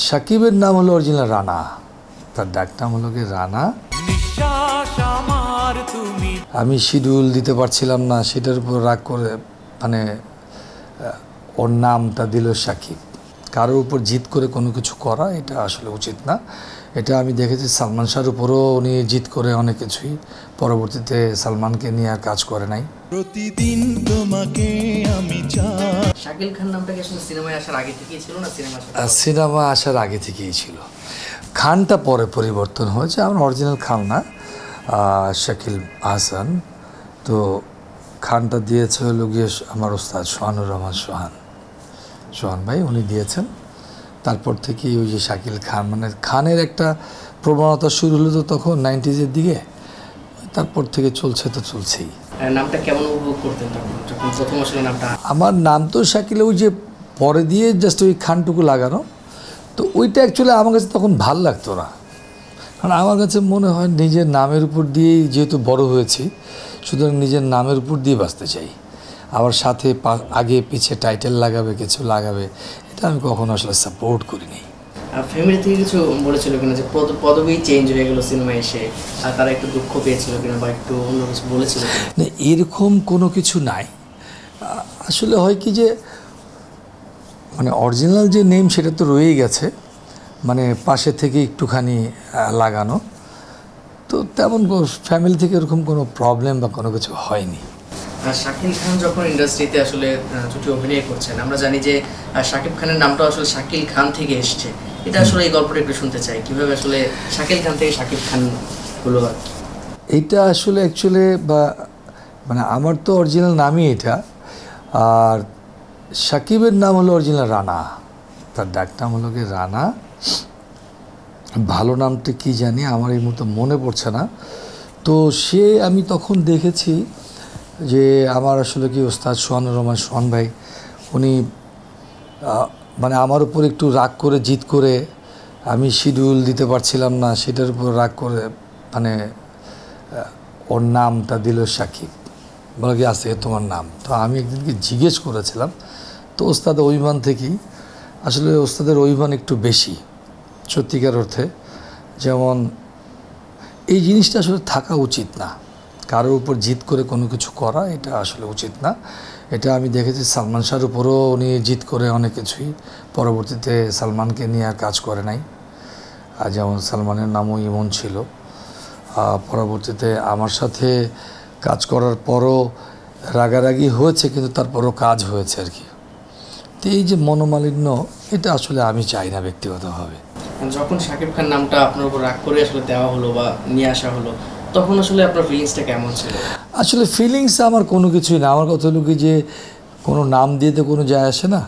সাকিবের নাম হলো অরিজিনাল রানা, তার ডাক নাম হলো কি রানা। আমি শিডিউল দিতে পারছিলাম না, সেটার উপর রাগ করে মানে ওর নামটা দিল সাকিব। কারোর উপর জিদ করে কোনো কিছু করা এটা আসলে উচিত না। এটা আমি দেখেছি সালমান শাহর উপরও উনি জিদ করে অনেক কিছুই, পরবর্তীতে সালমানকে নিয়ে আর কাজ করে নাই। প্রতিদিন তোমাকে আমি চাই। শাকিল খান নামটা কি আসলে সিনেমায় আসার আগে থেকেই ছিল না সিনেমা আসার আগে থেকেই ছিল? খানটা পরে পরিবর্তন হয়েছে, আমার অরিজিনাল খান না, শাকিল আহসান। তো খানটা দিয়েছে হলো গিয়ে আমার ওস্তাদ সোহানুর রহমান সোহান ভাই, উনি দিয়েছেন। তারপর থেকেই ওই যে শাকিল খান মানে খানের একটা প্রবণতা শুরু হলো তো তখন 90s দিকে, তারপর থেকে চলছে তো চলছেই। নামটা কেমন উপভোগ করতেন যখন প্রথম আসলে নামটা? আমার নাম তো শাকিল, ওই যে পরে দিয়ে জাস্ট ওই খানটুকু লাগানো, তো ওইটা অ্যাকচুয়ালি আমার কাছে তখন ভাল লাগতো না। কারণ আমার কাছে মনে হয় নিজের নামের উপর দিয়েই যেহেতু বড় হয়েছি, সুতরাং নিজের নামের উপর দিয়ে বাঁচতে চাই। আবার সাথে আগে পিছে টাইটেল লাগাবে, কিছু লাগাবে, এটা আমি কখনো আসলে সাপোর্ট করিনি। ফ্যামিলি থেকে কিছু বলেছিল কিনা যে পদবি চেঞ্জ হয়ে গেল সিনেমায় এসে, আর তারা একটু দুঃখ পেয়েছিল কিনা বা একটু অন্য কিছু বলেছিল? না, এরকম কোনো কিছু নাই। আসলে হয় কি যে মানে অরিজিনাল যে নেম সেটা তো রয়েই গেছে, মানে পাশে থেকে একটুখানি লাগানো, তো তেমন ফ্যামিলি থেকে এরকম কোনো প্রবলেম বা কোনো কিছু হয়নি। শাকিল খান যখন ইন্ডাস্ট্রিতে আসলে জুটি অভিনয় করছেন, আমরা জানি যে শাকিব খানের নামটা আসলে শাকিল খান থেকে এসছে। এটা আসলে এই গল্পটা একটু শুনতে চাই, কিভাবে আসলে শাকিল খান থেকে শাকিব খান হলো আর কি। এইটা আসলে অ্যাকচুয়ালি বা মানে আমার তো অরিজিনাল নামই এটা, আর সাকিবের নাম হলো অরিজিনাল রানা, তার ডাক নাম হলো কি রানা। ভালো নামটা কি জানি আমার এই মুহূর্তে মনে পড়ছে না। তো সে আমি তখন দেখেছি যে আমার আসলে কি ওস্তাদ সোহানুর রহমান সোহান ভাই, উনি মানে আমার উপর একটু রাগ করে জিদ করে আমি শিডিউল দিতে পারছিলাম না, সেটার উপর রাগ করে মানে ওর নামটা দিল সাকিব, বলে কি আছে তোমার নাম। তো আমি একদিনকে জিজ্ঞেস করেছিলাম, তো ওস্তাদ অভিমান থেকেই, আসলে ওস্তাদের অভিমান একটু বেশি সত্যিকার অর্থে। যেমন এই জিনিসটা আসলে থাকা উচিত না, কারোর উপর জিদ করে কোনো কিছু করা এটা আসলে উচিত না। এটা আমি দেখেছি সালমান শাহর উপরও উনি জিদ করে অনেক কিছুই, পরবর্তীতে সালমানকে নিয়ে আর কাজ করে নাই। আর যেমন সালমানের নামও ইমন ছিল, পরবর্তীতে আমার সাথে কাজ করার পরও রাগারাগি হয়েছে, কিন্তু তারপরও কাজ হয়েছে আর কি। তো এই যে মনোমালিন্য, এটা আসলে আমি চাই না ব্যক্তিগতভাবে। যখন শাকিব খান নামটা আপনার উপর রাগ করে আসলে দেওয়া হলো বা নিয়ে আসা হলো, তখন আসলে আপনার ফিলিংসটা কেমন ছিল? আসলে ফিলিংস আমার কোনো কিছুই না। আমার কথা হলো কি যে কোনো নাম দিয়ে তো কোনো যায় আসে না।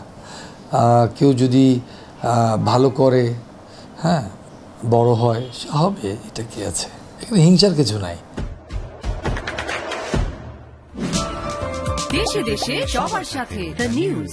কেউ যদি ভালো করে, হ্যাঁ, বড় হয়, সে হবে, এটা কি আছে, এখানে হিংসার কিছু নাই। দেশে দেশে সবার সাথে দ্য নিউজ।